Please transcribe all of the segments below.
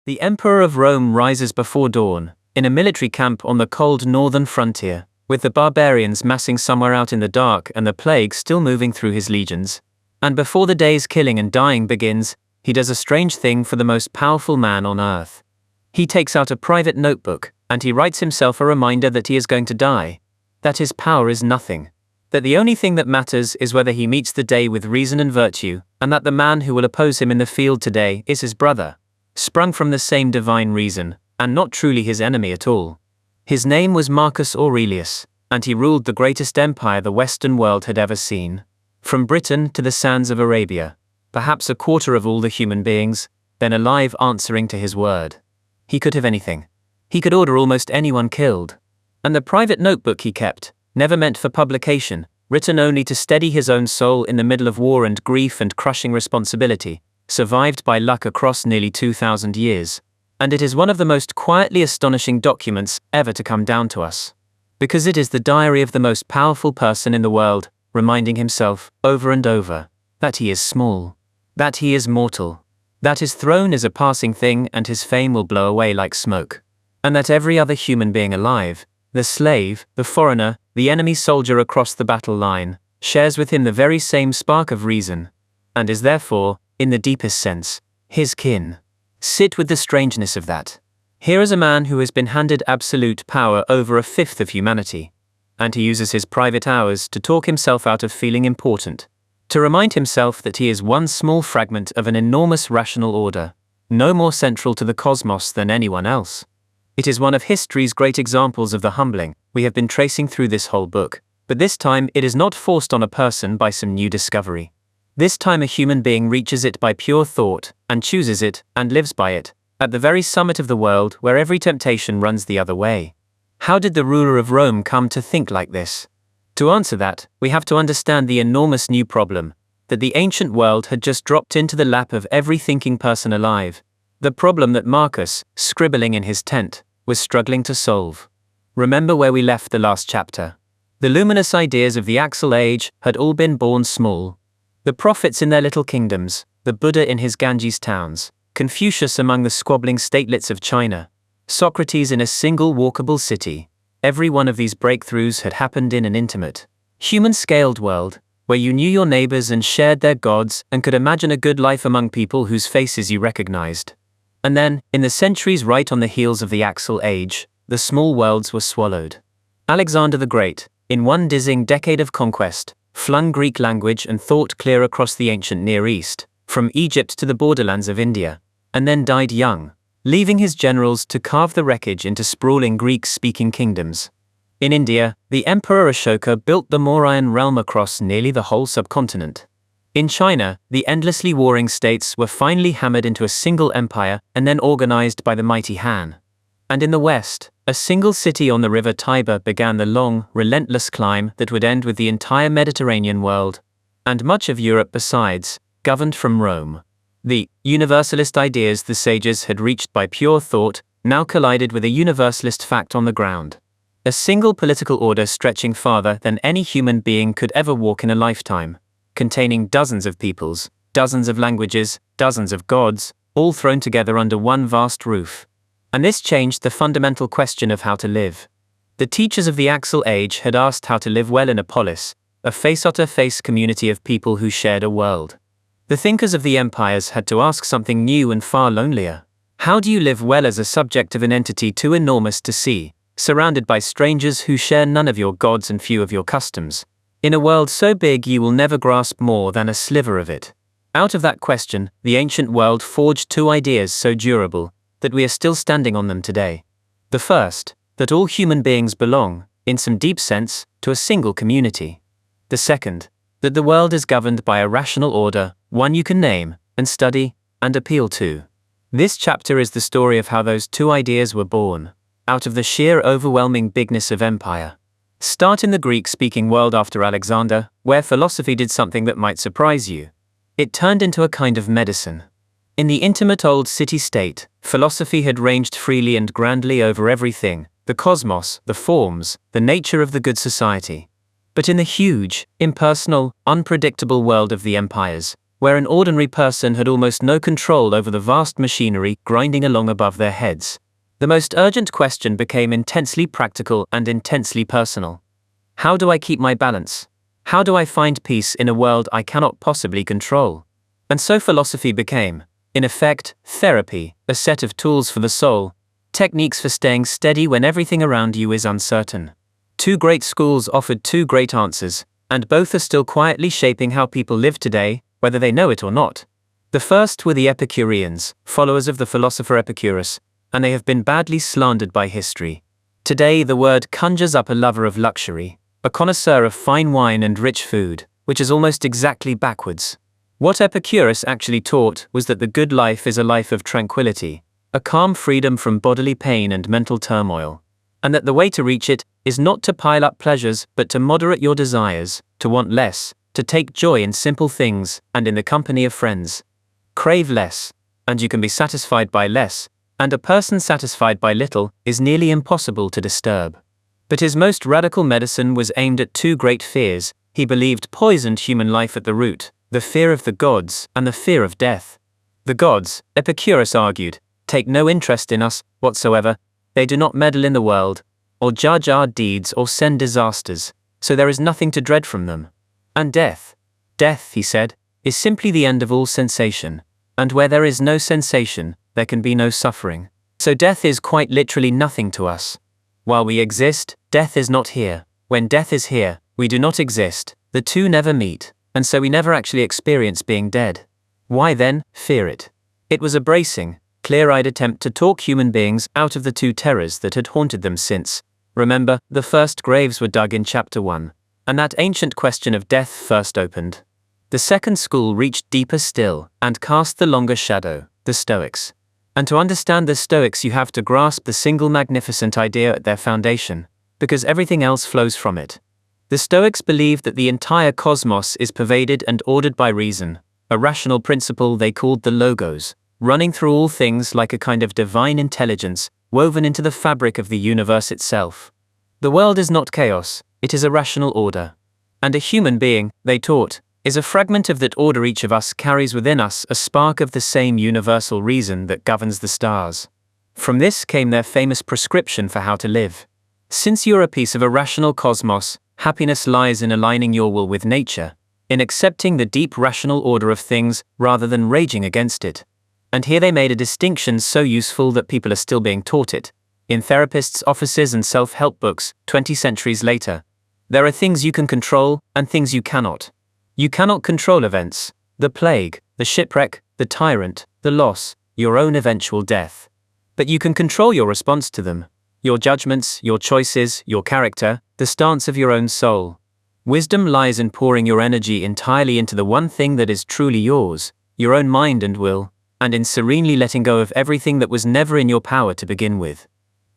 The Emperor of Rome rises before dawn, in a military camp on the cold northern frontier, with the barbarians massing somewhere out in the dark and the plague still moving through his legions. And before the day's killing and dying begins, he does a strange thing for the most powerful man on earth. He takes out a private notebook, and he writes himself a reminder that he is going to die, that his power is nothing, that the only thing that matters is whether he meets the day with reason and virtue, and that the man who will oppose him in the field today is his brother, sprung from the same divine reason, and not truly his enemy at all. His name was Marcus Aurelius, and he ruled the greatest empire the Western world had ever seen. From Britain to the sands of Arabia, perhaps a quarter of all the human beings, then alive answering to his word. He could have anything. He could order almost anyone killed. And the private notebook he kept, never meant for publication, written only to steady his own soul in the middle of war and grief and crushing responsibility, survived by luck across nearly 2,000 years. And it is one of the most quietly astonishing documents ever to come down to us. Because it is the diary of the most powerful person in the world, reminding himself, over and over, that he is small, that he is mortal, that his throne is a passing thing and his fame will blow away like smoke, and that every other human being alive, the slave, the foreigner, the enemy soldier across the battle line, shares with him the very same spark of reason, and is therefore, in the deepest sense, his kin. Sit with the strangeness of that. Here is a man who has been handed absolute power over a fifth of humanity, and he uses his private hours to talk himself out of feeling important, to remind himself that he is one small fragment of an enormous rational order, no more central to the cosmos than anyone else. It is one of history's great examples of the humbling we have been tracing through this whole book, but this time it is not forced on a person by some new discovery. This time a human being reaches it by pure thought, and chooses it, and lives by it, at the very summit of the world where every temptation runs the other way. How did the ruler of Rome come to think like this? To answer that, we have to understand the enormous new problem, that the ancient world had just dropped into the lap of every thinking person alive. The problem that Marcus, scribbling in his tent, was struggling to solve. Remember where we left the last chapter. The luminous ideas of the Axial Age had all been born small. The prophets in their little kingdoms, the Buddha in his Ganges towns, Confucius among the squabbling statelets of China, Socrates in a single walkable city. Every one of these breakthroughs had happened in an intimate, human-scaled world, where you knew your neighbors and shared their gods and could imagine a good life among people whose faces you recognized. And then, in the centuries right on the heels of the Axial Age, the small worlds were swallowed. Alexander the Great, in one dizzying decade of conquest, flung Greek language and thought clear across the ancient Near East, from Egypt to the borderlands of India, and then died young, leaving his generals to carve the wreckage into sprawling Greek-speaking kingdoms. In India, the Emperor Ashoka built the Mauryan realm across nearly the whole subcontinent. In China, the endlessly warring states were finally hammered into a single empire and then organized by the mighty Han. And in the West, a single city on the river Tiber began the long, relentless climb that would end with the entire Mediterranean world, and much of Europe besides, governed from Rome. The universalist ideas the sages had reached by pure thought now collided with a universalist fact on the ground. A single political order stretching farther than any human being could ever walk in a lifetime, containing dozens of peoples, dozens of languages, dozens of gods, all thrown together under one vast roof. And this changed the fundamental question of how to live. The teachers of the Axial Age had asked how to live well in a polis, a face-to-face community of people who shared a world. The thinkers of the empires had to ask something new and far lonelier. How do you live well as a subject of an entity too enormous to see, surrounded by strangers who share none of your gods and few of your customs, in a world so big you will never grasp more than a sliver of it? Out of that question, the ancient world forged two ideas so durable that we are still standing on them today. The first, that all human beings belong, in some deep sense, to a single community. The second, that the world is governed by a rational order, one you can name, and study, and appeal to. This chapter is the story of how those two ideas were born, out of the sheer overwhelming bigness of empire. Start in the Greek-speaking world after Alexander, where philosophy did something that might surprise you. It turned into a kind of medicine. In the intimate old city-state, philosophy had ranged freely and grandly over everything, the cosmos, the forms, the nature of the good society. But in the huge, impersonal, unpredictable world of the empires, where an ordinary person had almost no control over the vast machinery grinding along above their heads. The most urgent question became intensely practical and intensely personal. How do I keep my balance? How do I find peace in a world I cannot possibly control? And so philosophy became, in effect, therapy, a set of tools for the soul, techniques for staying steady when everything around you is uncertain. Two great schools offered two great answers, and both are still quietly shaping how people live today, whether they know it or not. The first were the Epicureans, followers of the philosopher Epicurus, and they have been badly slandered by history. Today the word conjures up a lover of luxury, a connoisseur of fine wine and rich food, which is almost exactly backwards. What Epicurus actually taught was that the good life is a life of tranquility, a calm freedom from bodily pain and mental turmoil, and that the way to reach it is not to pile up pleasures but to moderate your desires, to want less, to take joy in simple things and in the company of friends. Crave less, and you can be satisfied by less, and a person satisfied by little is nearly impossible to disturb. But his most radical medicine was aimed at two great fears he believed poisoned human life at the root: the fear of the gods and the fear of death. The gods, Epicurus argued, take no interest in us whatsoever. They do not meddle in the world, or judge our deeds or send disasters, so there is nothing to dread from them. And death, he said, is simply the end of all sensation, and where there is no sensation, there can be no suffering. So death is quite literally nothing to us. While we exist, death is not here. When death is here, we do not exist. The two never meet, and so we never actually experience being dead. Why then fear it? It was a bracing, clear-eyed attempt to talk human beings out of the two terrors that had haunted them since, remember, the first graves were dug in chapter 1, and that ancient question of death first opened. The second school reached deeper still, and cast the longer shadow, the Stoics. And to understand the Stoics you have to grasp the single magnificent idea at their foundation, because everything else flows from it. The Stoics believed that the entire cosmos is pervaded and ordered by reason, a rational principle they called the logos, running through all things like a kind of divine intelligence woven into the fabric of the universe itself. The world is not chaos, it is a rational order. And a human being, they taught, is a fragment of that order. Each of us carries within us a spark of the same universal reason that governs the stars. From this came their famous prescription for how to live. Since you're a piece of a rational cosmos, happiness lies in aligning your will with nature, in accepting the deep rational order of things rather than raging against it. And here they made a distinction so useful that people are still being taught it, in therapists' offices and self-help books 20 centuries later. There are things you can control and things you cannot. You cannot control events, the plague, the shipwreck, the tyrant, the loss, your own eventual death. But you can control your response to them, your judgments, your choices, your character, the stance of your own soul. Wisdom lies in pouring your energy entirely into the one thing that is truly yours, your own mind and will, and in serenely letting go of everything that was never in your power to begin with.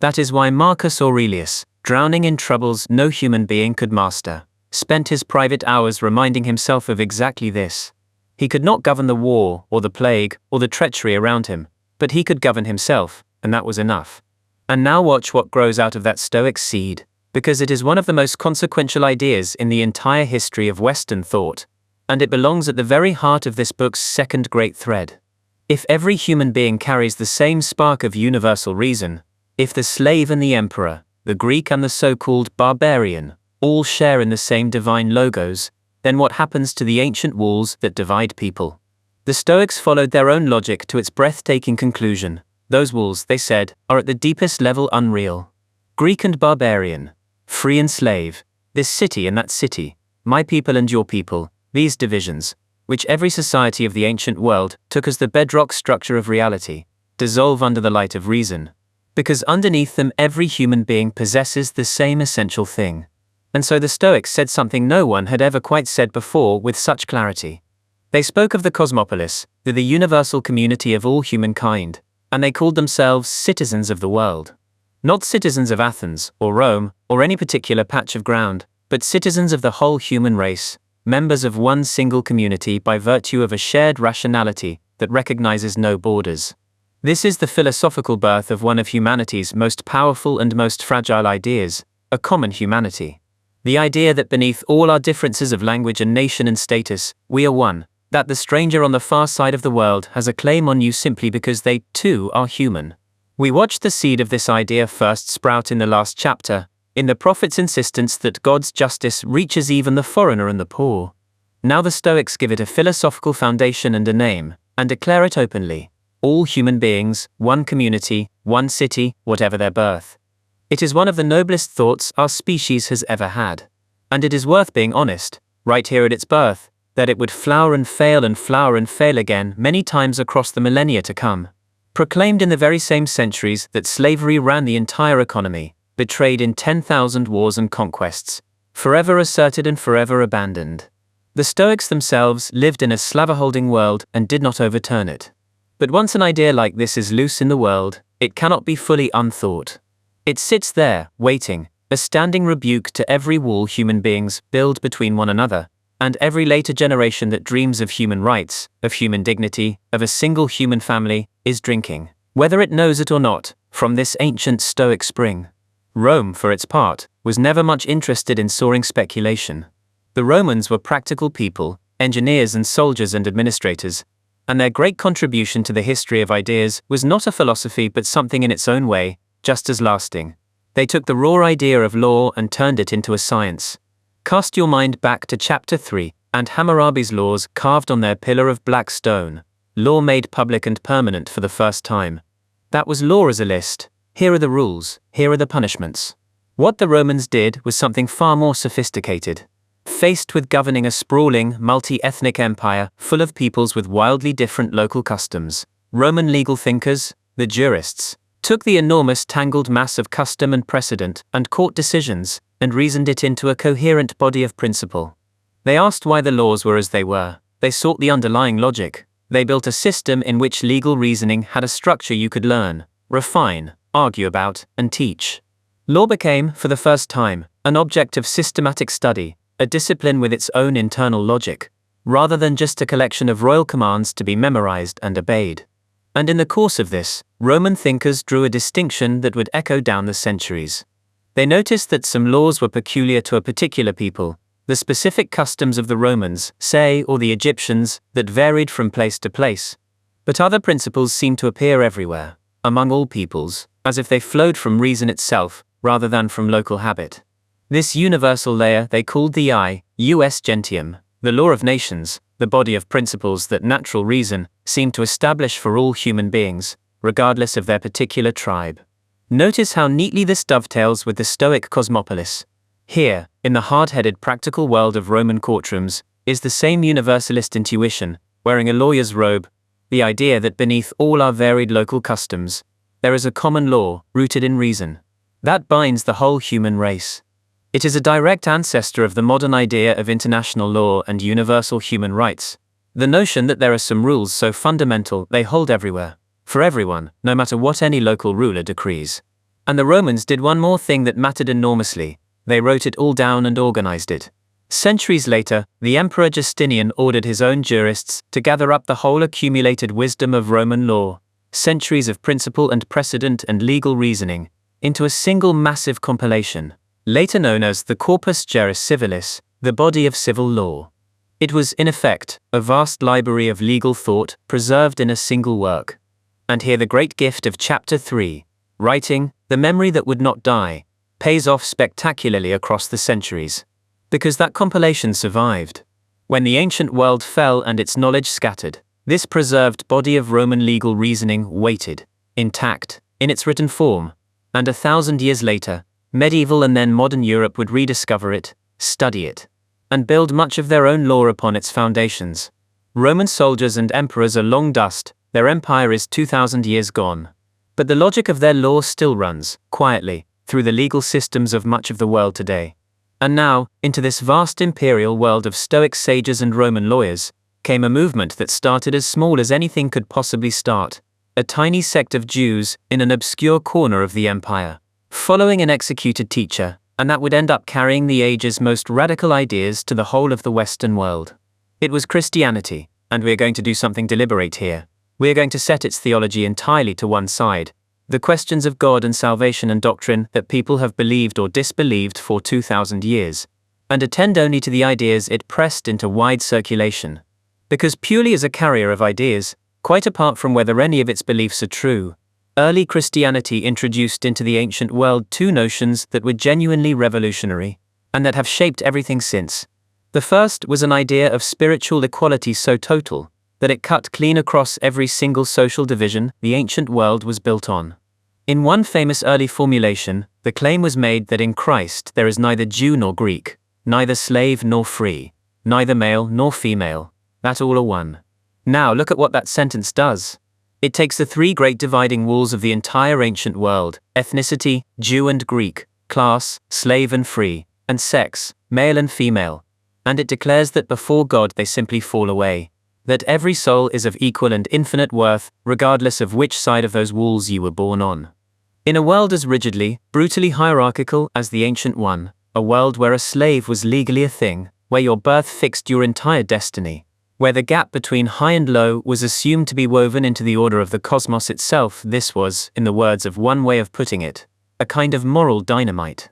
That is why Marcus Aurelius, drowning in troubles no human being could master, spent his private hours reminding himself of exactly this. He could not govern the war, or the plague, or the treachery around him, but he could govern himself, and that was enough. And now watch what grows out of that Stoic seed, because it is one of the most consequential ideas in the entire history of Western thought, and it belongs at the very heart of this book's second great thread. If every human being carries the same spark of universal reason, if the slave and the emperor, the Greek and the so-called barbarian, all share in the same divine logos, then what happens to the ancient walls that divide people? The Stoics followed their own logic to its breathtaking conclusion. Those walls, they said, are at the deepest level unreal. Greek and barbarian, free and slave, this city and that city, my people and your people, these divisions, which every society of the ancient world took as the bedrock structure of reality, dissolve under the light of reason, because underneath them every human being possesses the same essential thing. And so the Stoics said something no one had ever quite said before with such clarity. They spoke of the Cosmopolis, the universal community of all humankind, and they called themselves citizens of the world. Not citizens of Athens, or Rome, or any particular patch of ground, but citizens of the whole human race, members of one single community by virtue of a shared rationality that recognizes no borders. This is the philosophical birth of one of humanity's most powerful and most fragile ideas, a common humanity. The idea that beneath all our differences of language and nation and status, we are one, that the stranger on the far side of the world has a claim on you simply because they, too, are human. We watched the seed of this idea first sprout in the last chapter, in the prophet's insistence that God's justice reaches even the foreigner and the poor. Now the Stoics give it a philosophical foundation and a name, and declare it openly. All human beings, one community, one city, whatever their birth. It is one of the noblest thoughts our species has ever had. And it is worth being honest, right here at its birth, that it would flower and fail again many times across the millennia to come. Proclaimed in the very same centuries that slavery ran the entire economy, betrayed in 10,000 wars and conquests, forever asserted and forever abandoned. The Stoics themselves lived in a slaveholding world and did not overturn it. But once an idea like this is loose in the world, it cannot be fully unthought. It sits there, waiting, a standing rebuke to every wall human beings build between one another, and every later generation that dreams of human rights, of human dignity, of a single human family, is drinking, whether it knows it or not, from this ancient Stoic spring. Rome, for its part, was never much interested in soaring speculation. The Romans were practical people, engineers and soldiers and administrators, and their great contribution to the history of ideas was not a philosophy but something in its own way, just as lasting. They took the raw idea of law and turned it into a science. Cast your mind back to chapter 3, and Hammurabi's laws carved on their pillar of black stone, law made public and permanent for the first time. That was law as a list. Here are the rules, here are the punishments. What the Romans did was something far more sophisticated. Faced with governing a sprawling, multi-ethnic empire full of peoples with wildly different local customs, Roman legal thinkers, the jurists, took the enormous tangled mass of custom and precedent and court decisions and reasoned it into a coherent body of principle. They asked why the laws were as they were. They sought the underlying logic. They built a system in which legal reasoning had a structure you could learn, refine, argue about, and teach. Law became, for the first time, an object of systematic study, a discipline with its own internal logic, rather than just a collection of royal commands to be memorized and obeyed. And in the course of this, Roman thinkers drew a distinction that would echo down the centuries. They noticed that some laws were peculiar to a particular people, the specific customs of the Romans, say, or the Egyptians, that varied from place to place. But other principles seemed to appear everywhere, among all peoples, as if they flowed from reason itself, rather than from local habit. This universal layer they called the ius gentium, the law of nations, the body of principles that natural reason seemed to establish for all human beings, regardless of their particular tribe. Notice how neatly this dovetails with the Stoic Cosmopolis. Here, in the hard-headed practical world of Roman courtrooms, is the same universalist intuition, wearing a lawyer's robe, the idea that beneath all our varied local customs, there is a common law, rooted in reason, that binds the whole human race. It is a direct ancestor of the modern idea of international law and universal human rights, the notion that there are some rules so fundamental they hold everywhere, for everyone, no matter what any local ruler decrees. And the Romans did one more thing that mattered enormously: they wrote it all down and organized it. Centuries later, the Emperor Justinian ordered his own jurists to gather up the whole accumulated wisdom of Roman law, centuries of principle and precedent and legal reasoning, into a single massive compilation, later known as the Corpus Juris Civilis, the body of civil law. It was, in effect, a vast library of legal thought preserved in a single work. And here the great gift of Chapter 3, writing, the memory that would not die, pays off spectacularly across the centuries. Because that compilation survived. When the ancient world fell and its knowledge scattered, this preserved body of Roman legal reasoning waited, intact, in its written form, and 1,000 years later, medieval and then modern Europe would rediscover it, study it, and build much of their own law upon its foundations. Roman soldiers and emperors are long dust, their empire is 2,000 years gone. But the logic of their law still runs, quietly, through the legal systems of much of the world today. And now, into this vast imperial world of Stoic sages and Roman lawyers, came a movement that started as small as anything could possibly start, a tiny sect of Jews in an obscure corner of the empire, following an executed teacher, and that would end up carrying the age's most radical ideas to the whole of the Western world. It was Christianity, and we are going to do something deliberate here. We are going to set its theology entirely to one side, the questions of God and salvation and doctrine that people have believed or disbelieved for 2,000 years, and attend only to the ideas it pressed into wide circulation. Because purely as a carrier of ideas, quite apart from whether any of its beliefs are true, early Christianity introduced into the ancient world two notions that were genuinely revolutionary, and that have shaped everything since. The first was an idea of spiritual equality so total that it cut clean across every single social division the ancient world was built on. In one famous early formulation, the claim was made that in Christ there is neither Jew nor Greek, neither slave nor free, neither male nor female, that all are one. Now look at what that sentence does. It takes the three great dividing walls of the entire ancient world, ethnicity, Jew and Greek, class, slave and free, and sex, male and female, and it declares that before God they simply fall away, that every soul is of equal and infinite worth, regardless of which side of those walls you were born on. In a world as rigidly, brutally hierarchical as the ancient one, a world where a slave was legally a thing, where your birth fixed your entire destiny, where the gap between high and low was assumed to be woven into the order of the cosmos itself, this was, in the words of one way of putting it, a kind of moral dynamite.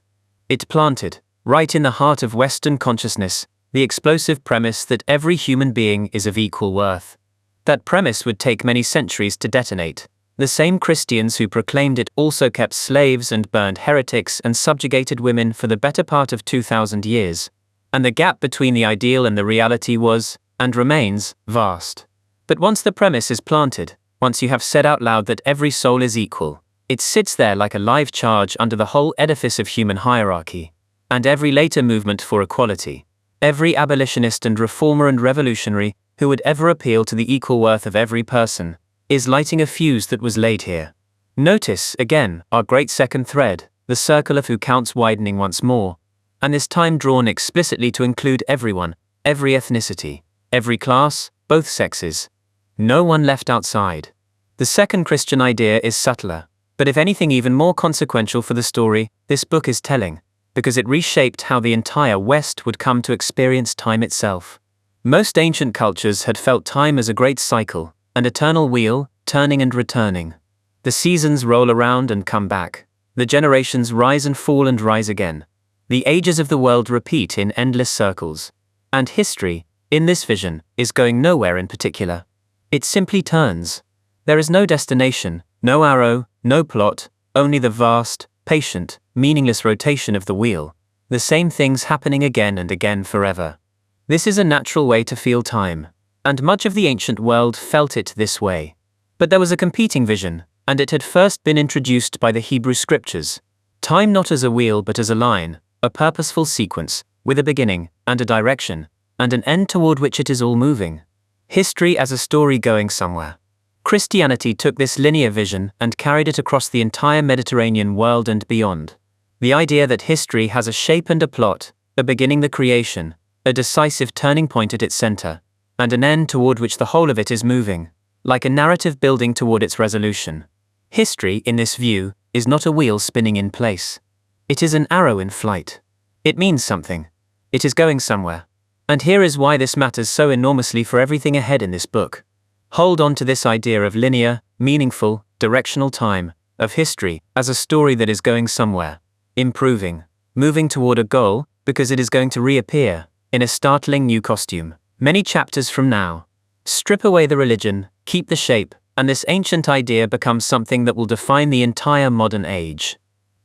It planted, right in the heart of Western consciousness, the explosive premise that every human being is of equal worth. That premise would take many centuries to detonate. The same Christians who proclaimed it also kept slaves and burned heretics and subjugated women for the better part of 2,000 years. And the gap between the ideal and the reality was, and remains, vast. But once the premise is planted, once you have said out loud that every soul is equal, it sits there like a live charge under the whole edifice of human hierarchy. And every later movement for equality, every abolitionist and reformer and revolutionary who would ever appeal to the equal worth of every person, is lighting a fuse that was laid here. Notice, again, our great second thread, the circle of who counts widening once more, and this time drawn explicitly to include everyone, every ethnicity, every class, both sexes. No one left outside. The second Christian idea is subtler, but if anything even more consequential for the story this book is telling, because it reshaped how the entire West would come to experience time itself. Most ancient cultures had felt time as a great cycle, an eternal wheel, turning and returning. The seasons roll around and come back. The generations rise and fall and rise again. The ages of the world repeat in endless circles. And history, in this vision, is going nowhere in particular. It simply turns. There is no destination, no arrow, no plot, only the vast, patient, meaningless rotation of the wheel. The same things happening again and again forever. This is a natural way to feel time. And much of the ancient world felt it this way. But there was a competing vision, and it had first been introduced by the Hebrew scriptures. Time not as a wheel but as a line, a purposeful sequence, with a beginning, and a direction, and an end toward which it is all moving. History as a story going somewhere. Christianity took this linear vision and carried it across the entire Mediterranean world and beyond. The idea that history has a shape and a plot, a beginning the creation, a decisive turning point at its center, and an end toward which the whole of it is moving, like a narrative building toward its resolution. History, in this view, is not a wheel spinning in place. It is an arrow in flight. It means something. It is going somewhere. And here is why this matters so enormously for everything ahead in this book. Hold on to this idea of linear, meaningful, directional time, of history, as a story that is going somewhere, improving, moving toward a goal, because it is going to reappear, in a startling new costume. Many chapters from now. Strip away the religion, keep the shape, and this ancient idea becomes something that will define the entire modern age.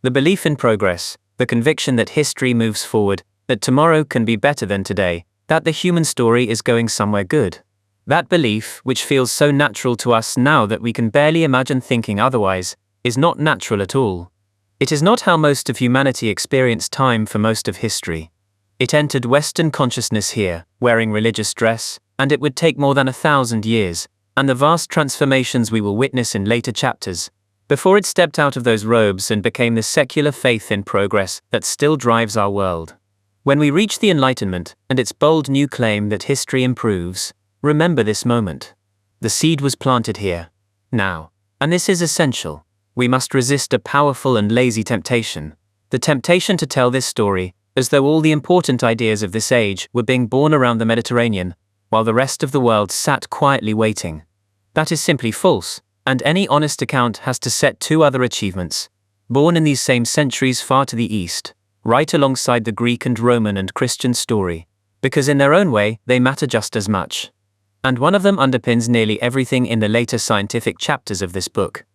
The belief in progress, the conviction that history moves forward, that tomorrow can be better than today, that the human story is going somewhere good. That belief, which feels so natural to us now that we can barely imagine thinking otherwise, is not natural at all. It is not how most of humanity experienced time for most of history. It entered Western consciousness here, wearing religious dress, and it would take more than 1,000 years, and the vast transformations we will witness in later chapters, before it stepped out of those robes and became the secular faith in progress that still drives our world. When we reach the Enlightenment, and its bold new claim that history improves, remember this moment. The seed was planted here, now, and this is essential. We must resist a powerful and lazy temptation, the temptation to tell this story as though all the important ideas of this age were being born around the Mediterranean, while the rest of the world sat quietly waiting. That is simply false, and any honest account has to set two other achievements, born in these same centuries far to the east, right alongside the Greek and Roman and Christian story, because in their own way they matter just as much. And one of them underpins nearly everything in the later scientific chapters of this book.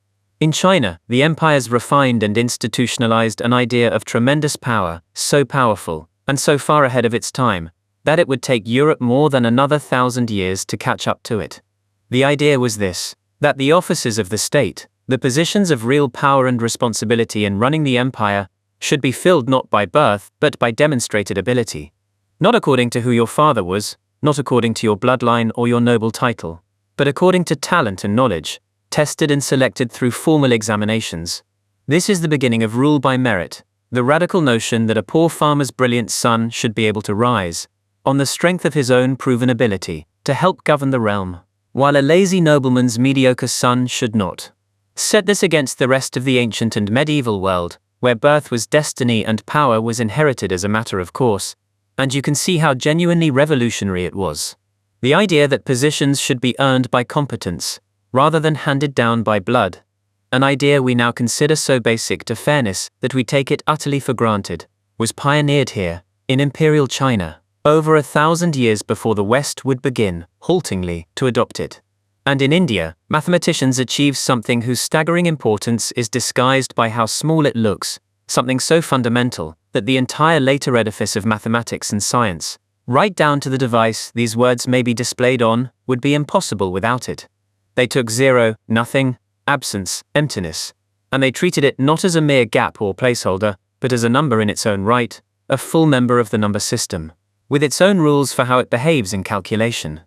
In China, the empires refined and institutionalized an idea of tremendous power, so powerful, and so far ahead of its time, that it would take Europe more than another 1,000 years to catch up to it. The idea was this, that the offices of the state, the positions of real power and responsibility in running the empire, should be filled not by birth but by demonstrated ability. Not according to who your father was, not according to your bloodline or your noble title, but according to talent and knowledge, tested and selected through formal examinations. This is the beginning of rule by merit, the radical notion that a poor farmer's brilliant son should be able to rise, on the strength of his own proven ability, to help govern the realm, while a lazy nobleman's mediocre son should not. Set this against the rest of the ancient and medieval world, where birth was destiny and power was inherited as a matter of course, and you can see how genuinely revolutionary it was. The idea that positions should be earned by competence, rather than handed down by blood, an idea we now consider so basic to fairness that we take it utterly for granted, was pioneered here, in imperial China, over 1,000 years before the West would begin, haltingly, to adopt it. And in India, mathematicians achieve something whose staggering importance is disguised by how small it looks, something so fundamental that the entire later edifice of mathematics and science, right down to the device these words may be displayed on, would be impossible without it. They took zero, nothing, absence, emptiness, and they treated it not as a mere gap or placeholder, but as a number in its own right, a full member of the number system, with its own rules for how it behaves in calculation.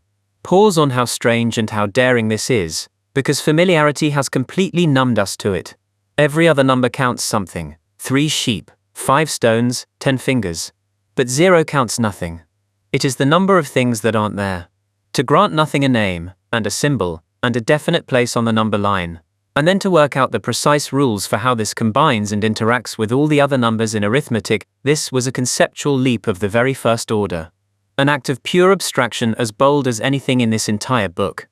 Pause on how strange and how daring this is, because familiarity has completely numbed us to it. Every other number counts something, 3 sheep, 5 stones, 10 fingers. But 0 counts nothing. It is the number of things that aren't there. To grant nothing a name, and a symbol, and a definite place on the number line, and then to work out the precise rules for how this combines and interacts with all the other numbers in arithmetic, this was a conceptual leap of the very first order. An act of pure abstraction as bold as anything in this entire book.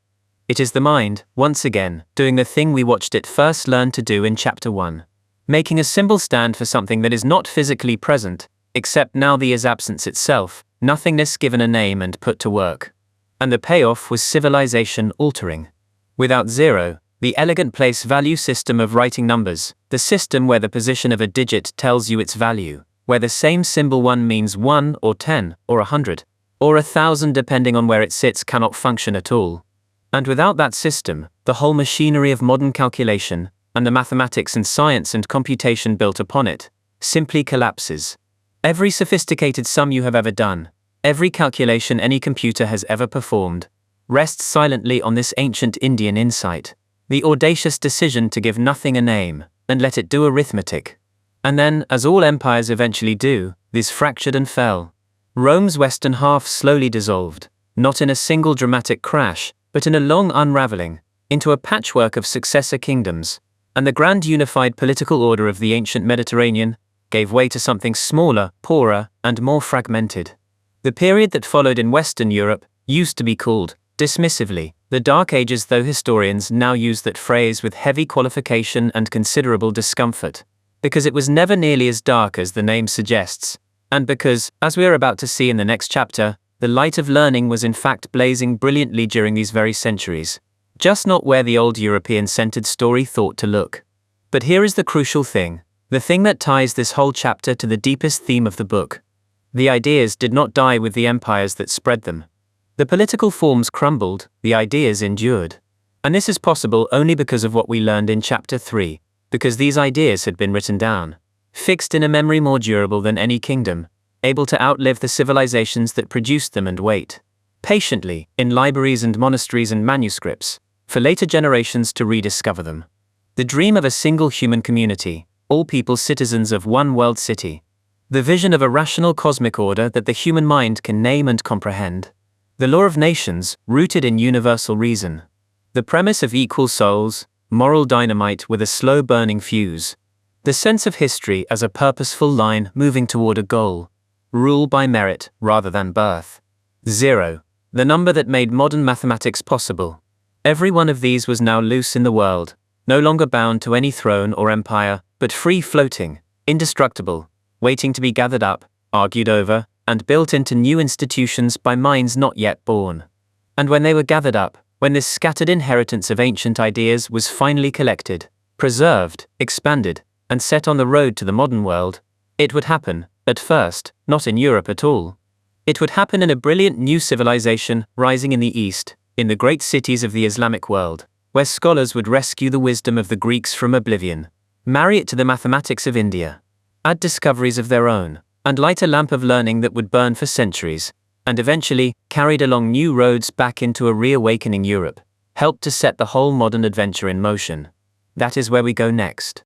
It is the mind, once again, doing the thing we watched it first learn to do in chapter 1. Making a symbol stand for something that is not physically present, except now the is absence itself, nothingness given a name and put to work. And the payoff was civilization altering. Without 0, the elegant place value system of writing numbers, the system where the position of a digit tells you its value, where the same symbol 1 means 1 or 10 or 100, or 1,000 depending on where it sits cannot function at all. And without that system, the whole machinery of modern calculation, and the mathematics and science and computation built upon it, simply collapses. Every sophisticated sum you have ever done, every calculation any computer has ever performed, rests silently on this ancient Indian insight, the audacious decision to give nothing a name, and let it do arithmetic. And then, as all empires eventually do, this fractured and fell. Rome's western half slowly dissolved, not in a single dramatic crash, but in a long unraveling, into a patchwork of successor kingdoms, and the grand unified political order of the ancient Mediterranean gave way to something smaller, poorer, and more fragmented. The period that followed in Western Europe used to be called, dismissively, the Dark Ages, though historians now use that phrase with heavy qualification and considerable discomfort, because it was never nearly as dark as the name suggests, and because, as we are about to see in the next chapter, the light of learning was in fact blazing brilliantly during these very centuries, just not where the old European-centered story thought to look. But here is the crucial thing, the thing that ties this whole chapter to the deepest theme of the book. The ideas did not die with the empires that spread them. The political forms crumbled, the ideas endured. And this is possible only because of what we learned in chapter 3, because these ideas had been written down, fixed in a memory more durable than any kingdom, able to outlive the civilizations that produced them and wait, patiently, in libraries and monasteries and manuscripts, for later generations to rediscover them. The dream of a single human community, all people citizens of one world city. The vision of a rational cosmic order that the human mind can name and comprehend. The law of nations, rooted in universal reason. The premise of equal souls, moral dynamite with a slow-burning fuse. The sense of history as a purposeful line moving toward a goal. Rule by merit rather than birth. 0. The number that made modern mathematics possible. Every one of these was now loose in the world, no longer bound to any throne or empire, but free-floating, indestructible, waiting to be gathered up, argued over, and built into new institutions by minds not yet born. And when they were gathered up, when this scattered inheritance of ancient ideas was finally collected, preserved, expanded, and set on the road to the modern world, it would happen, at first, not in Europe at all. It would happen in a brilliant new civilization rising in the East, in the great cities of the Islamic world, where scholars would rescue the wisdom of the Greeks from oblivion, marry it to the mathematics of India, add discoveries of their own, and light a lamp of learning that would burn for centuries, and eventually, carried along new roads back into a reawakening Europe, helped to set the whole modern adventure in motion. That is where we go next.